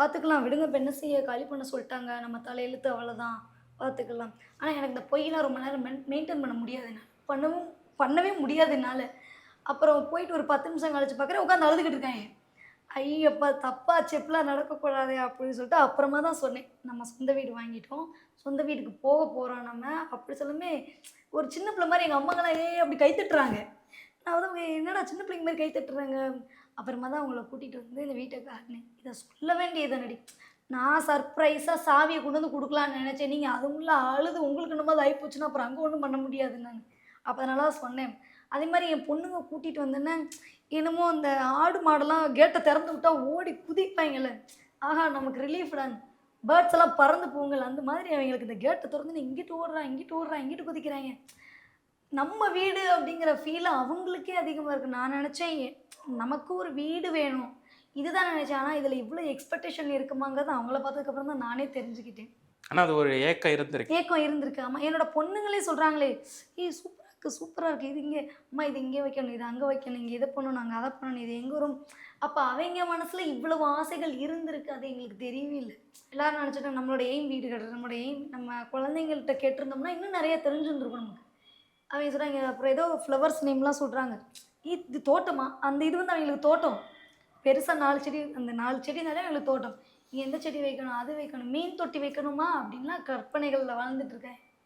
பார்த்துக்கலாம் விடுங்க, இப்ப என்ன செய்ய, காலி பண்ண சொல்ட்டாங்க. நம்ம தலையெழுத்து அவ்வளோதான், பார்த்துக்கலாம். ஆனா எனக்கு இந்த பொய்லாம் ரொம்ப நேரம் மெயின்டெயின் பண்ண முடியாது என்னால. பண்ணவே முடியாது என்னால. அப்புறம் போயிட்டு ஒரு 10 நிமிஷம் கழிச்சு பார்க்குறேன், உட்காந்து அழுதுகிட்டு இருக்காய்ங்க. ஐயப்பா! தப்பாச்சு, இப்படிலாம் நடக்கக்கூடாதே அப்படின்னு சொல்லிட்டு அப்புறமா தான் சொன்னேன். நம்ம சொந்த வீடு வாங்கிட்டோம். சொந்த வீட்டுக்கு போக போறோம் நம்ம. அப்படி சொல்லுமே ஒரு சின்ன பிள்ளை மாரி எங்க அம்மாங்கலாம் அப்படி கை தட்டுறாங்க. நான் வந்து அவங்க என்னடா சின்ன பிள்ளைங்க மாரி கை தட்டுறாங்க. அப்புறமா தான் அவங்கள கூட்டிட்டு வந்து இந்த வீட்ட காட்டுனேன். இத சொல்ல வேண்டியது தானடி. நான் சர்ப்ரைஸா சாவிய கொண்டு வந்து குடுக்கலான்னு நெனச்சேன். நீங்க அதுக்குள்ள அழுது உங்களுக்கு என்னமோ அது ஆயிப்போச்சுன்னா, அப்புறம் அங்க ஒண்ணும் பண்ண முடியாது நானு. அப்ப அதனால தான் சொன்னேன். அதே மாரி என் பொண்ணுங்க கூட்டிட்டு வந்தோன்னே, என்னமோ அந்த ஆடு மாடெல்லாம் கேட்ட தெறந்து விட்டா ஓடி குதிப்பாய்ங்கல்ல. ஆஹா! நமக்கு ரிலீஃப்டான்னு. பேர்ட்ஸ் எல்லாம் பறந்து போகுங்கல்ல, அந்த மாதிரி அவைங்களுக்கு இந்த கேட்ட தொறந்தோனே இங்கிட்டு ஓடுறான், இங்கிட்டு ஓடுறான், இங்கிட்டு குதிக்கிறாய்ங்க. நம்ம வீடு அப்படிங்கிற ஃபீல் அவங்களுக்கே அதிகமா இருக்கு. நான் நெனச்சேன் நமக்கு ஒரு வீடு வேணும். இதுதான் நெனச்சேன். ஆனா இதுல இவ்ளோ எக்ஸ்பெக்டேஷன் இருக்குமாங்கிறத அவங்கள பார்த்ததுக்கப்புறம் தான் நானே தெரிஞ்சுக்கிட்டேன். ஆனா அது ஒரு ஏக்கம் இருந்திருக்கு. ஏக்கம் இருந்திருக்கு. ஆமா. என்னோட பொண்ணுங்களே சொல்றாங்களே, சூப்பரா இருக்கு, சூப்பரா இருக்கு. இது இங்க அம்மா இது இங்க வைக்கணும், இது அங்க வைக்கணும், இங்க இத பண்ணணும், அங்க அத பண்ணணும், இது எங்க வரும்?" அப்ப அவைங்க மனசுல இவ்வளவு ஆசைகள் இருந்திருக்கு. அது எங்களுக்கு தெரியவே இல்ல. எல்லாரும் நெனச்சுட்டாங்க நம்மளோட எய்ம் வீடு கட்டுறது. நம்மளோட எய்ம் நம்ம குழந்தைங்கள்ட்ட கேட்டிருந்தோம்னா, இன்னும் நெறைய தெரிஞ்சிருந்திருக்கும் நமக்கு. அவைங்க சொல்றாங்க, அப்புறம் ஏதோ ஃப்ளவர்ஸ் நேம்லாம் சொல்றாங்க. இது தோட்டமா? அந்த இது வந்து அவைங்களுக்கு தோட்டம். பெருசா 4 செடி அந்த 4 செடினாலே எங்களுக்கு தோட்டம். இங்க எந்த செடி வைக்கணும், அது வைக்கணும், மீன் தொட்டி வைக்கணுமா? அப்படின்லாம் கற்பனைகள்ல வாழ்ந்துட்டு இருக்கேன்.